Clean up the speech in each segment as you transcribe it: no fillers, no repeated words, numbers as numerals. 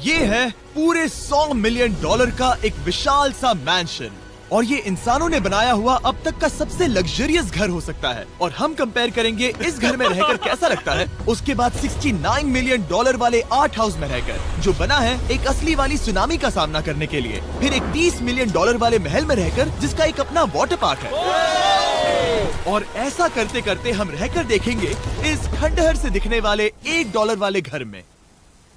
ये है पूरे $100 मिलियन का एक विशाल सा मैंशन, और ये इंसानों ने बनाया हुआ अब तक का सबसे लग्जरियस घर हो सकता है। और हम कंपेयर करेंगे इस घर में रहकर कैसा लगता है उसके बाद $69 मिलियन वाले आर्ट हाउस में रहकर, जो बना है एक असली वाली सुनामी का सामना करने के लिए। फिर एक $30 मिलियन वाले महल में रहकर जिसका एक अपना वाटर पार्क है। और ऐसा करते करते हम रहकर देखेंगे इस खंडहर से दिखने वाले $1 वाले घर में।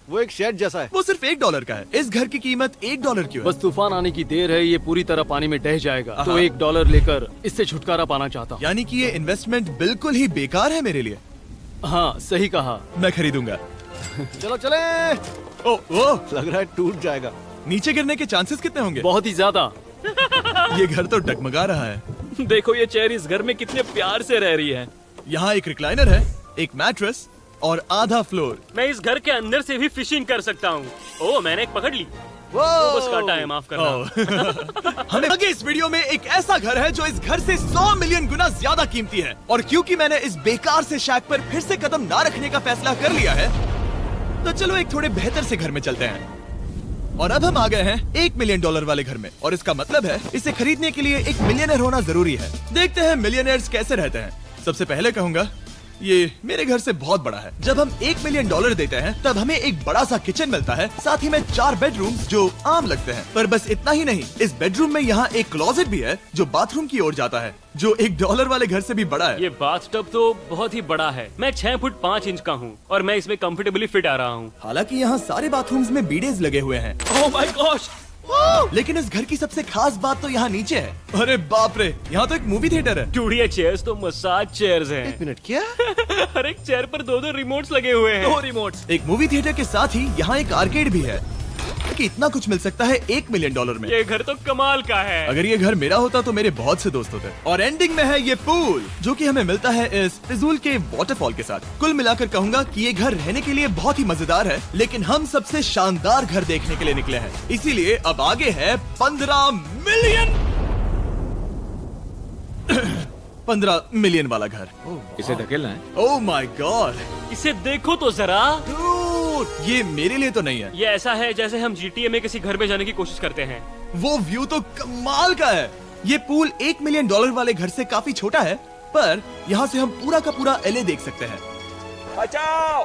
वो एक शेड जैसा है। वो सिर्फ $1 का है। इस घर की कीमत $1 क्यों है? बस तूफान आने की देर है, ये पूरी तरह पानी में ढह जाएगा, तो $1 लेकर इससे छुटकारा पाना चाहता हूँ। यानी कि ये इन्वेस्टमेंट बिल्कुल ही बेकार है मेरे लिए। हाँ सही कहा। मैं खरीदूंगा। चलो चले। ओ, लग रहा है टूट जाएगा। नीचे गिरने के चांसेस कितने होंगे? बहुत ही ज्यादा। ये घर तो डगमगा रहा है। देखो ये चेयर इस घर में कितने प्यार से रह रही है। यहाँ एक रिक्लाइनर है, एक मैट्रेस और आधा फ्लोर। मैं इस घर के अंदर से भी फिशिंग कर सकता हूँ। ओह मैंने एक पकड़ ली। वो बस काटा है, माफ करना। हमें आगे इस वीडियो में एक ऐसा घर है जो इस घर से 100 मिलियन गुना ज्यादा कीमती है। और क्योंकि मैंने इस बेकार से शैक पर फिर से कदम ना रखने का फैसला कर लिया है, तो चलो एक थोड़े बेहतर से घर में चलते हैं। और अब हम आ गए हैं $1 मिलियन वाले घर में, और इसका मतलब है इसे खरीदने के लिए एक मिलियनर होना जरूरी है। देखते हैं मिलियनर्स कैसे रहते हैं। सबसे पहले कहूंगा ये मेरे घर से बहुत बड़ा है। जब हम $1 मिलियन देते हैं तब हमें एक बड़ा सा किचन मिलता है, साथ ही में 4 बेडरूम जो आम लगते हैं। पर बस इतना ही नहीं, इस बेडरूम में यहाँ एक क्लोजेट भी है जो बाथरूम की ओर जाता है, जो $1 वाले घर से भी बड़ा है। ये बाथटब तो बहुत ही बड़ा है। मैं 6 फुट 5 इंच का हूँ और मैं इसमें कंफर्टेबली फिट आ रहा हूँ। हालांकि यहाँ सारे बाथरूम्स में बीडेज लगे हुए हैं, ओह माय गॉश। लेकिन इस घर की सबसे खास बात तो यहाँ नीचे है। अरे बाप रे, यहाँ तो एक मूवी थिएटर है। टूडिया चेयर्स तो मसाज चेयर्स हैं। 1 मिनट क्या? हर एक चेयर पर 2-2 रिमोट्स लगे हुए हैं। 2 रिमोट्स। एक मूवी थिएटर के साथ ही यहाँ एक आर्केड भी है। कि इतना कुछ मिल सकता है $1 मिलियन में। ये घर तो कमाल का है। अगर ये घर मेरा होता तो मेरे बहुत से दोस्त होते। और एंडिंग में है ये पूल, जो कि हमें मिलता है इस फिजूल के वाटरफॉल के साथ। कुल मिलाकर कहूंगा कि ये घर रहने के लिए बहुत ही मजेदार है, लेकिन हम सबसे शानदार घर देखने के लिए निकले हैं, इसीलिए अब आगे है 15 मिलियन वाला घर। इसे धकेलना है। ओह माय गॉड, इसे देखो तो जरा। ये मेरे लिए तो नहीं है। ये ऐसा है जैसे हम GTA में किसी घर में जाने की कोशिश करते हैं। वो व्यू तो कमाल का है। ये पूल $1 मिलियन वाले घर से काफी छोटा है, पर यहाँ से हम पूरा का पूरा LA देख सकते हैं। बचाओ!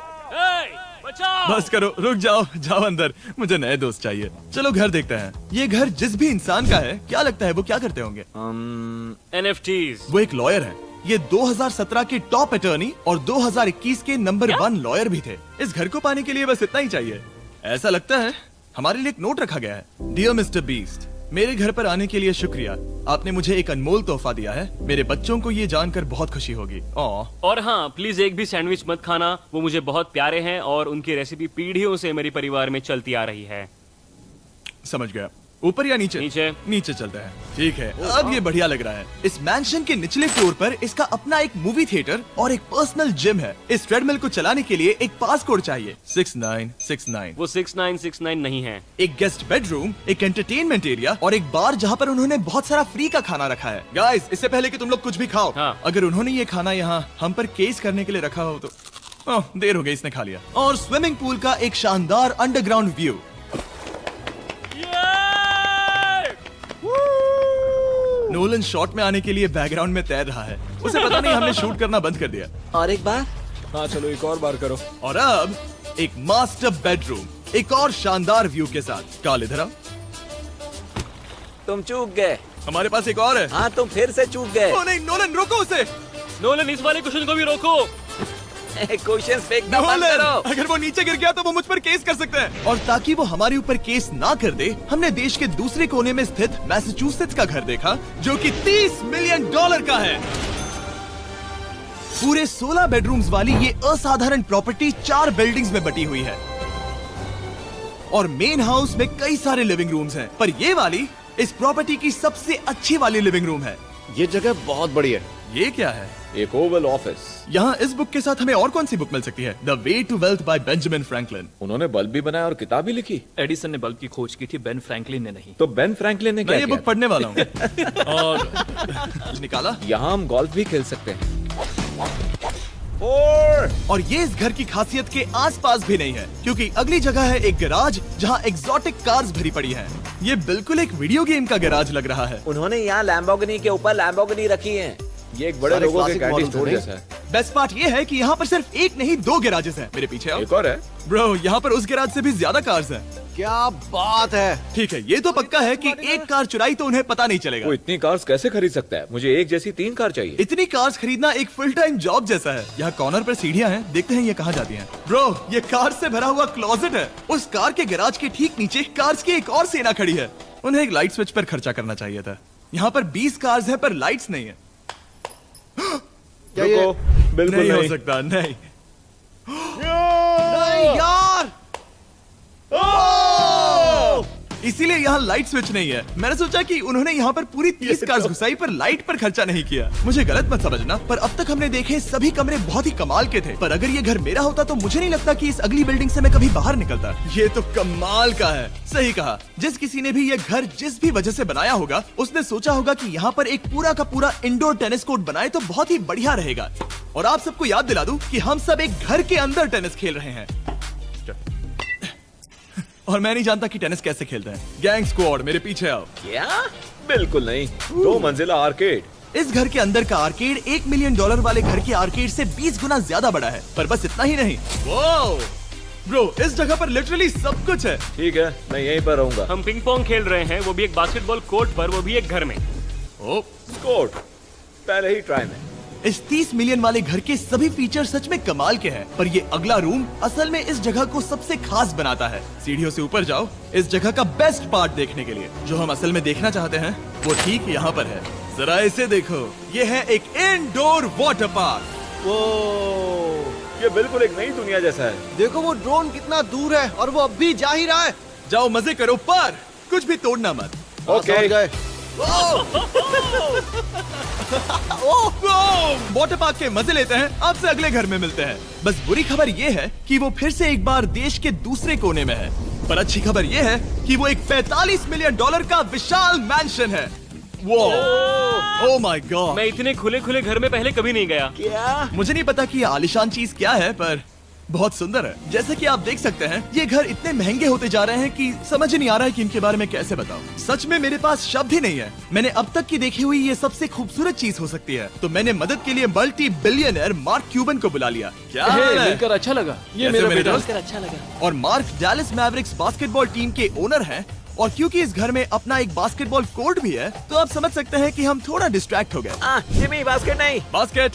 बचाओ! बस करो, रुक जाओ, जाओ अंदर, मुझे नए दोस्त चाहिए। चलो घर देखते हैं। ये घर जिस भी इंसान का है, क्या लगता है वो क्या करते होंगे? NFTs। वो एक लॉयर है। ये 2017 के टॉप अटर्नी और 2021 के नंबर 1 लॉयर भी थे। इस घर को पाने के लिए बस इतना ही चाहिए। ऐसा लगता है हमारे लिए एक नोट रखा गया है। डियर मिस्टर बीस्ट, मेरे घर पर आने के लिए शुक्रिया। आपने मुझे एक अनमोल तोहफा दिया है। मेरे बच्चों को ये जानकर बहुत खुशी होगी। और हाँ, प्लीज एक भी सैंडविच मत खाना, वो मुझे बहुत प्यारे हैं और उनकी रेसिपी पीढ़ियों से मेरे परिवार में चलती आ रही है। समझ गया। ऊपर या नीचे? नीचे। नीचे चलते हैं। ठीक है, अब ये बढ़िया लग रहा है। इस मैंशन के निचले फ्लोर पर इसका अपना एक मूवी थिएटर और एक पर्सनल जिम है। इस ट्रेडमिल को चलाने के लिए एक पास कोड चाहिए, 6969। वो 6969 नहीं है। एक गेस्ट बेडरूम, एक एंटरटेनमेंट एरिया और एक बार जहाँ पर उन्होंने बहुत सारा फ्री का खाना रखा है। गाइस, इससे पहले कि तुम लोग कुछ भी खाओ, हाँ। अगर उन्होंने ये खाना यहाँ हम पर केस करने के लिए रखा हो तो देर हो गई, इसने खा लिया। और स्विमिंग पूल का एक शानदार अंडरग्राउंड व्यू। नोलन शॉट में आने के लिए बैकग्राउंड में तैर रहा है। उसे पता नहीं हमने शूट करना बंद कर दिया। और एक बार। हाँ चलो एक और बार करो। और अब एक मास्टर बेडरूम, एक और शानदार व्यू के साथ। काल इधर आओ। तुम चूक गए। हमारे पास एक और है। हाँ तुम फिर से चूक गए। ओ नहीं, नोलन रोको उसे। नोलन, इस वाले क्वेश्चन को भी रोको। क्वेश्चन फेंकना बंद नोलन, करो। अगर वो नीचे गिर गया तो वो मुझ पर केस कर सकते हैं। और ताकि वो हमारे ऊपर केस ना कर दे, हमने देश के दूसरे कोने में स्थित मैसाचुसेट्स का घर देखा, जो कि $30 मिलियन का है। पूरे 16 बेडरूम्स वाली ये असाधारण प्रॉपर्टी 4 बिल्डिंग्स में बटी हुई है और मेन हाउस में कई सारे लिविंग रूम्स हैं, पर ये वाली इस प्रॉपर्टी की सबसे अच्छी वाली लिविंग रूम है। ये जगह बहुत बड़ी है। ये क्या है? एक ओवल ऑफिस। यहाँ इस बुक के साथ हमें और कौन सी बुक मिल सकती है? The way to wealth by Benjamin Franklin. उन्होंने बल्ब भी बनाया और किताब भी लिखी। एडिसन ने बल्ब की खोज की थी, बेन फ्रैंकलिन ने नहीं। तो बेन फ्रैंकलिन ने मैं क्या ये किया? बुक पढ़ने वाला हूँ। और निकाला। यहाँ हम गोल्फ भी खेल सकते हैं। 4। और ये इस घर की खासियत के आसपास भी नहीं है, क्योंकि अगली जगह है एक गैराज जहाँ एग्जॉटिक कार्स भरी पड़ी हैं। ये बिल्कुल एक वीडियो गेम का गैराज लग रहा है। उन्होंने यहाँ लैम्बोर्गिनी के ऊपर लैम्बोर्गिनी रखी है। ये एक बड़े सारे लोगों के classic कैंडी models स्टोर हैं, जैसा है। बेस्ट पार्ट ये है कि यहाँ पर सिर्फ एक नहीं 2 गैराजेस हैं। मेरे पीछे आओ। एक और है। ब्रो, यहाँ पर उस गैराज से भी ज्यादा कार्स हैं। क्या बात है। ठीक है, ये तो पक्का है कि एक कार चुराई तो उन्हें पता नहीं चलेगा। वो इतनी कार्स कैसे खरीद सकता है? मुझे एक जैसी 3 कार चाहिए। इतनी कार्स खरीदना एक फुल टाइम जॉब जैसा है। यहाँ कॉर्नर पर सीढ़ियाँ हैं, देखते हैं ये कहाँ जाती हैं। ब्रो, ये कार से भरा हुआ क्लोजेट है। उस कार के गैराज के ठीक नीचे कार्स की एक और सेना खड़ी है। उन्हें एक लाइट स्विच पर खर्चा करना चाहिए था। यहाँ पर 20 कार्स हैं पर लाइट्स नहीं है। क्या ये- रुको, बिल्कुल नहीं हो नहीं। सकता, नहीं। नहीं यार। इसीलिए यहाँ लाइट स्विच नहीं है। मैंने सोचा कि उन्होंने यहाँ पर पूरी 30 कार्स घुसाई पर लाइट पर खर्चा नहीं किया। मुझे गलत मत समझना, पर अब तक हमने देखे सभी कमरे बहुत ही कमाल के थे। पर अगर ये घर मेरा होता तो मुझे नहीं लगता कि इस अगली बिल्डिंग से मैं कभी बाहर निकलता। ये तो कमाल का है। सही कहा। जिस किसी ने भी ये घर जिस भी वजह से बनाया होगा, उसने सोचा होगा कि यहाँ पर एक पूरा का पूरा इंडोर टेनिस कोर्ट बनाए तो बहुत ही बढ़िया रहेगा। और आप सबको याद दिला दूं कि हम सब एक घर के अंदर टेनिस खेल रहे हैं। और मैं नहीं जानता कि टेनिस कैसे खेलते हैं। गैंग स्क्वाड, मेरे पीछे आओ। क्या? बिल्कुल नहीं। 2 मंजिला आर्केड। इस घर के अंदर का आर्केड $1 मिलियन वाले घर के आर्केड से 20 गुना ज्यादा बड़ा है। पर बस इतना ही नहीं। वाओ! ब्रो, इस जगह पर लिटरली सब कुछ है। ठीक है, मैं यहीं पर रहूंगा। हम पिंग पोंग खेल रहे हैं, वो भी एक बास्केटबॉल कोर्ट पर, वो भी एक घर में। ओ, स्कोर पहले ही ट्राई में। इस 30 मिलियन वाले घर के सभी फीचर सच में कमाल के हैं। पर ये अगला रूम असल में इस जगह को सबसे खास बनाता है। सीढ़ियों से ऊपर जाओ इस जगह का बेस्ट पार्ट देखने के लिए। जो हम असल में देखना चाहते हैं वो ठीक यहाँ पर है। जरा इसे देखो, ये है एक इंडोर वाटर पार्क। वो ये बिल्कुल एक नई दुनिया जैसा है। देखो वो ड्रोन कितना दूर है और वो अब भी जा ही रहा है। जाओ मजे करो, पर कुछ भी तोड़ना मत। ओके। समझ गए। वाटर पार्क के मजे लेते हैं। आपसे अगले घर में मिलते हैं। बस बुरी खबर ये है कि वो फिर से एक बार देश के दूसरे कोने में है। पर अच्छी खबर ये है कि वो एक $45 मिलियन का विशाल मैंशन है। वो ओह माय गॉड। मैं इतने खुले खुले घर में पहले कभी नहीं गया। क्या? मुझे नहीं पता कि ये आलिशान चीज क्या है, पर बहुत सुंदर है। जैसे कि आप देख सकते हैं, ये घर इतने महंगे होते जा रहे हैं कि समझ ही नहीं आ रहा है कि इनके बारे में कैसे बताऊं। सच में मेरे पास शब्द ही नहीं है। मैंने अब तक की देखी हुई ये सबसे खूबसूरत चीज हो सकती है। तो मैंने मदद के लिए मल्टी बिलियनर मार्क क्यूबन को बुला लिया। क्या हे, हाल है? मिलकर अच्छा लगा। ये कैसे मेरा मेरे बेटा। दोस्त? अच्छा लगा। और mark Dallas Mavericks basketball team के ओनर हैं। और क्योंकि इस घर में अपना एक बास्केटबॉल कोर्ट भी है, तो आप समझ सकते हैं कि हम थोड़ा डिस्ट्रैक्ट हो गए। जिमी, बास्केट नहीं। बास्केट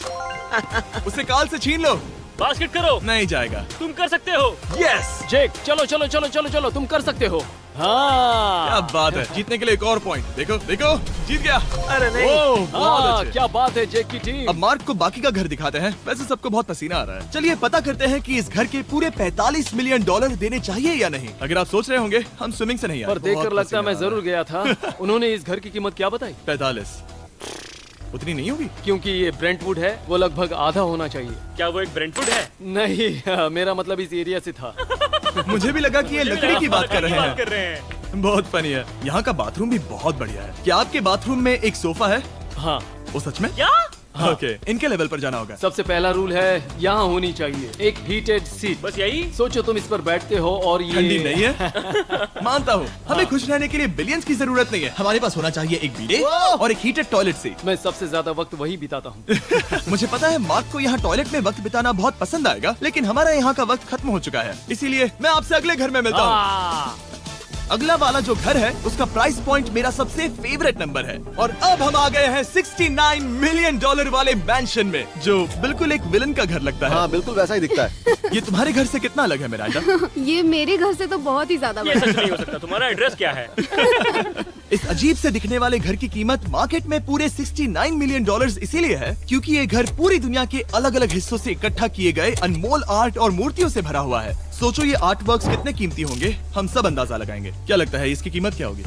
उसे काल से छीन लो। बास्केट करो, नहीं जाएगा। तुम कर सकते हो। यस, जेक, चलो चलो चलो चलो चलो, तुम कर सकते हो। क्या हाँ बात है। जीतने के लिए एक और पॉइंट। देखो देखो, जीत गया। अरे नहीं। ओह, बहुत हाँ, अच्छे। क्या बात है जेक की टीम। अब मार्क को बाकी का घर दिखाते हैं। वैसे सबको बहुत पसीना आ रहा है। चलिए पता करते हैं कि इस घर के पूरे $45 मिलियन देने चाहिए या नहीं। अगर आप सोच रहे होंगे हम स्विमिंग से नहीं आए, पर देखकर बहुत लगता है मैं पसीना आ जरूर गया था। उन्होंने इस घर की कीमत क्या बताई? रहा है। 45 उतनी नहीं होगी। क्योंकि ये ब्रेंटवुड है, वो लगभग आधा होना चाहिए। क्या वो एक ब्रेंटवुड है? नहीं, मेरा मतलब इस एरिया से था। मुझे भी लगा कि ये लकड़ी की बात कर रहे बात कर हैं। रहे हैं। बहुत फनी है। यहाँ का बाथरूम भी बहुत बढ़िया है। क्या आपके बाथरूम में एक सोफा है? हाँ, वो सच में? क्या? ओके, इनके लेवल पर जाना होगा। सबसे पहला रूल है यहाँ होनी चाहिए एक हीटेड सीट। बस यही? सोचो तुम इस पर बैठते हो और ये ठंडी नहीं है। मानता हूँ, हमें खुश रहने के लिए बिलियंस की जरूरत नहीं है। हमारे पास होना चाहिए एक बीडे और एक हीटेड टॉयलेट सीट। मैं सबसे ज्यादा वक्त वही बिताता हूँ। मुझे पता है मार्क को यहाँ टॉयलेट में वक्त बिताना बहुत पसंद आएगा, लेकिन हमारा यहाँ का वक्त खत्म हो चुका है। इसीलिए मैं आपसे अगले घर में मिलता हूँ। अगला वाला जो घर है उसका प्राइस पॉइंट मेरा सबसे फेवरेट नंबर है। और अब हम आ गए हैं $69 मिलियन वाले मैंशन में, जो बिल्कुल एक विलन का घर लगता है। हाँ बिल्कुल वैसा ही दिखता है। ये तुम्हारे घर से कितना अलग है मिरांडा? ये मेरे घर से तो बहुत ही ज्यादा ये बड़ा सच नहीं हो सकता। तुम्हारा एड्रेस क्या है? इस अजीब से दिखने वाले घर की कीमत मार्केट में पूरे $69 मिलियन इसीलिए है क्योंकि ये घर पूरी दुनिया के अलग अलग हिस्सों से इकट्ठा किए गए अनमोल आर्ट और मूर्तियों से भरा हुआ है। सोचो ये आर्ट वर्क्स कितने कीमती होंगे, हम सब अंदाजा लगाएंगे। क्या लगता है इसकी कीमत क्या होगी?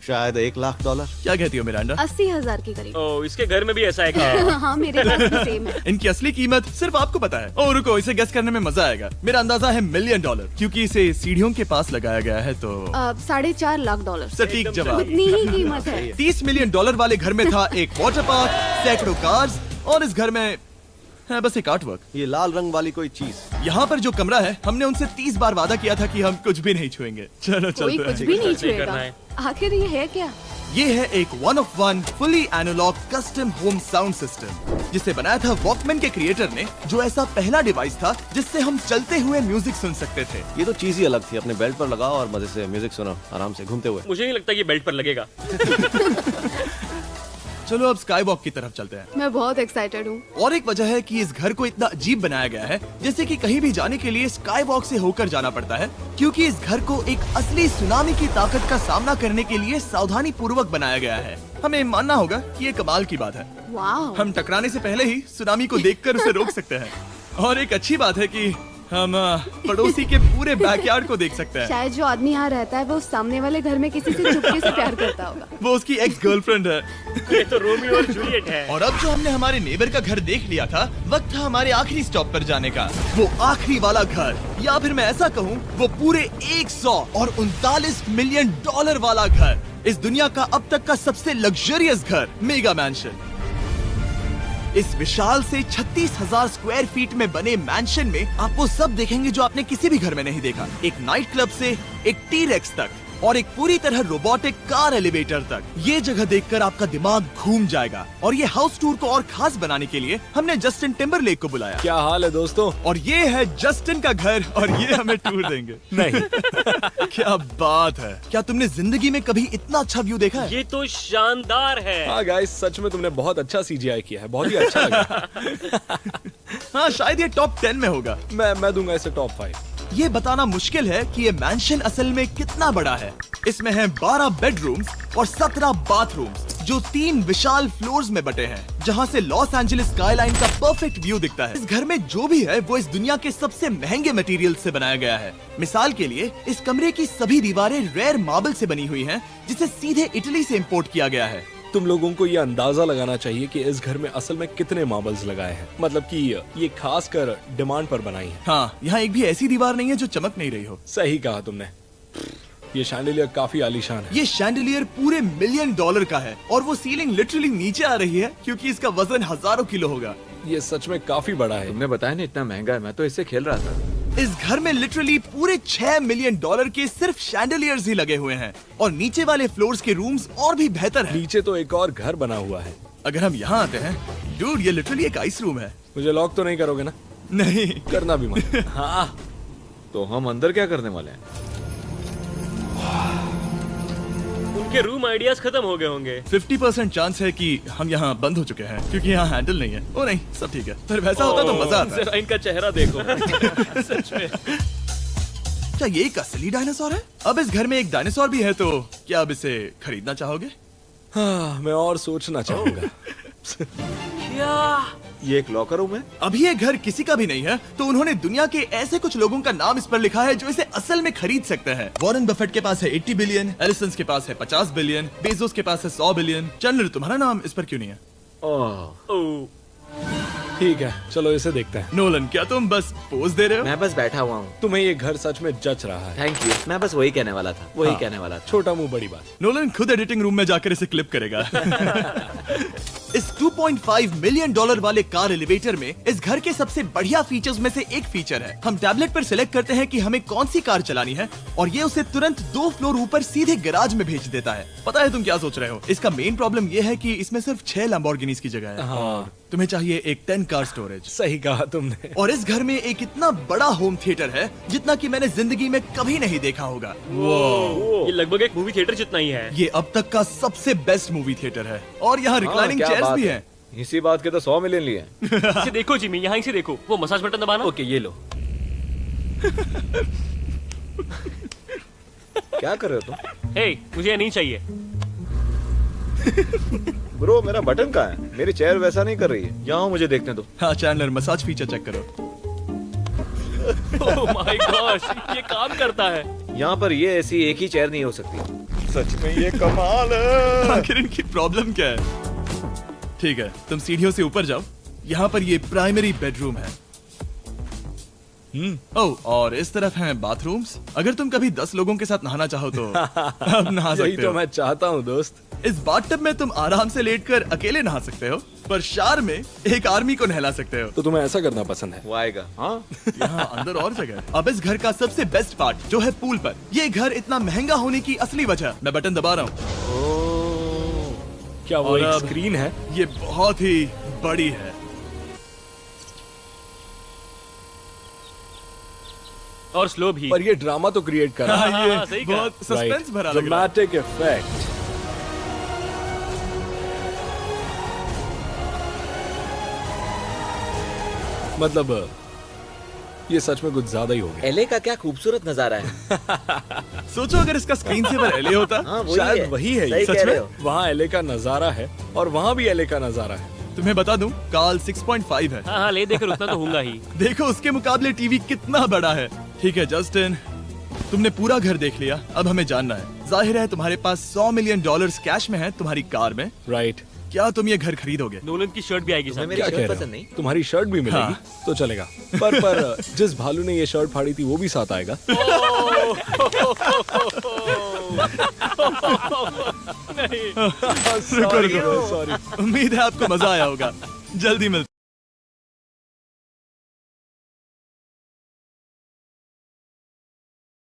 शायद $1 लाख। क्या कहती हो मिरांडा? 80,000 के करीब। ओ, इसके घर में भी ऐसा है क्या? हाँ, मेरे पास भी सेम है। इनकी असली कीमत सिर्फ आपको पता है। ओह रुको, इसे गेस करने में मजा आएगा। मेरा अंदाजा है $1 मिलियन, क्योंकि इसे सीढ़ियों के पास लगाया गया है। तो $4.5 लाख। सटीक जवाब। उतनी ही कीमत है। $30 मिलियन वाले घर में था एक वाटर पार्क, सैकड़ों कार्स और इस घर में है बस एक आर्ट वर्क। ये लाल रंग वाली कोई चीज। यहाँ पर जो कमरा है, हमने उनसे 30 बार वादा किया था कि हम कुछ भी नहीं छुएंगे। चलो कोई चलते कुछ हैं। भी नहीं करना छुएगा। है। आखिर ये है क्या? ये है एक 1 of 1 fully analogue custom home sound system, जिसे बनाया था वॉकमैन के क्रिएटर ने, जो ऐसा पहला डिवाइस था जिससे हम चलते हुए म्यूजिक सुन सकते थे। ये तो चीज ही अलग थी। अपने बेल्ट पर लगाओ और मजे से म्यूजिक सुनो आराम से घूमते हुए। मुझे नहीं लगता ये बेल्ट पर लगेगा। चलो अब स्काई वॉक की तरफ चलते हैं। मैं बहुत एक्साइटेड हूँ। और एक वजह है कि इस घर को इतना अजीब बनाया गया है, जैसे कि कहीं भी जाने के लिए स्काई वॉक से होकर जाना पड़ता है, क्योंकि इस घर को एक असली सुनामी की ताकत का सामना करने के लिए सावधानी पूर्वक बनाया गया है। हमें मानना होगा कि ये कमाल की बात है। वाह। हम टकराने से पहले ही सुनामी को देखकर उसे रोक सकते हैं। और एक अच्छी बात है कि हम पड़ोसी के पूरे बैकयार्ड को देख सकते हैं। शायद जो आदमी यहाँ रहता है वो उस सामने वाले घर में किसी से चुपके से प्यार करता होगा। वो उसकी एक्स गर्लफ्रेंड है। ये तो रोमियो और जूलियट है। और अब जो हमने हमारे नेबर का घर देख लिया था, वक्त था हमारे आखिरी स्टॉप पर जाने का। वो आखिरी वाला घर, या फिर मैं ऐसा कहूँ, वो पूरे 139 मिलियन डॉलर वाला घर। इस दुनिया का अब तक का सबसे लग्जरियस घर, मेगा मैंशन। इस विशाल से 36,000 स्क्वायर फीट में बने मैंशन में आप वो सब देखेंगे जो आपने किसी भी घर में नहीं देखा। एक नाइट क्लब से एक टी-रेक्स तक और एक पूरी तरह रोबोटिक कार एलिवेटर तक। ये जगह देखकर आपका दिमाग घूम जाएगा। और ये हाउस टूर को और खास बनाने के लिए हमने जस्टिन टिम्बरलेक को बुलाया। क्या हाल है दोस्तों? और ये है जस्टिन का घर और ये हमें टूर देंगे। नहीं। क्या बात है! क्या तुमने जिंदगी में कभी इतना अच्छा व्यू देखा है? ये तो शानदार है। हाँ गाइस, सच में तुमने बहुत अच्छा CGI किया है। बहुत ही अच्छा लगा। हाँ, शायद ये टॉप 10 में होगा। मैं दूंगा इसे टॉप 5। ये बताना मुश्किल है कि ये मैंशन असल में कितना बड़ा है। इसमें हैं 12 बेडरूम्स और 17 बाथरूम्स, जो 3 विशाल फ्लोर्स में बटे हैं, जहां से लॉस एंजलिस स्काईलाइन का परफेक्ट व्यू दिखता है। इस घर में जो भी है वो इस दुनिया के सबसे महंगे मटेरियल से बनाया गया है। मिसाल के लिए, इस कमरे की सभी दीवारें रेयर मार्बल से बनी हुई हैं, जिसे सीधे इटली से इंपोर्ट किया गया है। तुम लोगों को ये अंदाजा लगाना चाहिए कि इस घर में असल में कितने मार्बल्स लगाए हैं। मतलब कि ये खास कर डिमांड पर बनाई है। हाँ, यहाँ एक भी ऐसी दीवार नहीं है जो चमक नहीं रही हो। सही कहा तुमने। ये शैंडिलियर काफी आलीशान है। ये शैंडिलियर पूरे $1 मिलियन का है और वो सीलिंग लिटरली नीचे आ रही है, क्योंकि इसका वजन हजारों किलो होगा। ये सच में काफी बड़ा है। तुमने बताया ना इतना महंगा है, मैं तो इससे खेल रहा था। इस घर में लिटरली पूरे $6 मिलियन के सिर्फ शैंडिलियर्स ही लगे हुए हैं। और नीचे वाले फ्लोर्स के रूम्स और भी बेहतर हैं। नीचे तो एक और घर बना हुआ है। अगर हम यहाँ आते हैं, डूड, ये लिटरली एक आइस रूम है। मुझे लॉक तो नहीं करोगे ना? नहीं। करना भी मत। हाँ, तो हम अंदर क्या करने वाले हैं? उनके रूम आइडियाज खत्म हो गए होंगे। 50% चांस है कि हम यहाँ बंद हो चुके हैं, क्योंकि यहाँ हैंडल नहीं है। ओ नहीं, सब ठीक है। पर वैसा होता तो मजा आता। जरा इनका चेहरा देखो। सच में। क्या ये एक असली डायनासोर है? अब इस घर में एक डायनासोर भी है, तो क्या अब इसे खरीदना चाहोगे? हाँ, मैं और सोचना चाहूंगा। ये एक लॉकर रूम है? अभी ये घर किसी का भी नहीं है, तो उन्होंने दुनिया के ऐसे कुछ लोगों का नाम इस पर लिखा है जो इसे असल में खरीद सकते हैं। वॉरेन बफेट के पास है 80 बिलियन, एलिसन के पास है 50 बिलियन, बेजोस के पास है 100 बिलियन। चंद्र, तुम्हारा नाम इस पर क्यों नहीं है? ओह, ठीक है, चलो इसे देखते हैं। नोलन, क्या तुम बस पोज दे रहे हो? मैं बस बैठा हुआ हूँ। तुम्हें ये घर सच में जच रहा है। Thank you. मैं बस वही कहने वाला था। वही कहने वाला था। छोटा मुंह बड़ी बात। नोलन खुद एडिटिंग रूम में जाकर इसे क्लिप करेगा। इस $2.5 मिलियन वाले कार एलिवेटर में इस घर के सबसे बढ़िया फीचर्स में से एक फीचर है। हम टैबलेट पर सिलेक्ट करते हैं कि हमें कौन सी कार चलानी है, और ये उसे तुरंत 2 फ्लोर ऊपर सीधे गैराज में भेज देता है। पता है तुम क्या सोच रहे हो? इसका मेन प्रॉब्लम ये है कि इसमें सिर्फ 6 लैम्बोर्गिनीज की जगह है। हाँ, तुम्हें चाहिए एक 10 कार स्टोरेज। सही कहा तुमने। और इस घर में एक इतना बड़ा होम थिएटर है जितना कि मैंने जिंदगी में कभी नहीं देखा होगा। ये लगभग एक मूवी थिएटर जितना ही है। ये अब तक का सबसे बेस्ट मूवी थिएटर है, और यहाँ रिक्लाइनिंग क्या चेयर्स बात भी है। हैं। इसी बात के तो 100 मिलियन लिए हैं। इसे देखो जिमी, यहाँ इसे देखो। वो मसाज बटन दबाना। ओके, ये लो। क्या कर रहे हो तुम? हे, मुझे ये नहीं चाहिए। ब्रो, मेरा बटन कहाँ है? मेरी चेयर वैसा नहीं कर रही है। यहाँ मुझे देखने दो। हाँ चैंडलर, मसाज फीचर चेक करो। ओह माय गॉश, ये काम करता है। यहाँ पर ये ऐसी एक ही चेयर नहीं हो सकती। सच में ये कमाल है। आखिर इनकी प्रॉब्लम क्या है? ठीक है, तुम सीढ़ियों से ऊपर जाओ। यहाँ पर ये प्राइमरी बेडरूम है। ओह, और इस तरफ हैं बाथरूम्स। अगर तुम कभी 10 लोगों के साथ नहाना चाहो तो अब नहा यही सकते तो हो। मैं चाहता हूँ दोस्त। इस बाथटब में तुम आराम से लेटकर अकेले नहा सकते हो, पर शार में एक आर्मी को नहला सकते हो। तो तुम्हें ऐसा करना पसंद है? वो आएगा। हाँ यहाँ अंदर और जगह है। अब इस घर का सबसे बेस्ट पार्ट जो है पूल पर। ये घर इतना महंगा होने की असली वजह, मैं बटन दबा रहा हूँ, क्या वो और एक अब- स्क्रीन है? ये बहुत ही बड़ी है। और स्लो भी। पर ये ड्रामा तो क्रिएट कर रहा है। हाँ, ये सही कहा। बहुत सस्पेंस भरा लग रहा है। Dramatic effect. मतलब ये सच में कुछ ज्यादा ही हो गया। एलए का क्या खूबसूरत नजारा है। सोचो अगर इसका स्क्रीन सेवर एलए होता। हाँ वही शायद है। वही है ये। सही सच कह में? रहे हो। वहाँ एलए का नजारा है और वहाँ भी एलए का नजारा है। तुम्हें बता दूं, काल 6.5 है। हाँ हाँ, ले देकर उतना तो होगा ही। देखो उसके मुकाबले टीवी कितना बड़ा है। ठीक है जस्टिन, तुमने पूरा घर देख लिया, अब हमें जानना है। जाहिर है तुम्हारे पास $100 मिलियन कैश में है तुम्हारी कार में। राइट। क्या तुम ये घर खरीदोगे? नोलन की शर्ट भी आएगी तुम्हें साथ। मेरी क्या कह शर्ट रहे पसंद हो? नहीं? तुम्हारी शर्ट भी मिलेगी तो चलेगा। पर जिस भालू ने ये शर्ट फाड़ी थी वो भी साथ आएगा। शुक्र करो। सॉरी। उम्मीद है आपको मजा आया होगा। जल्दी मिलते हैं।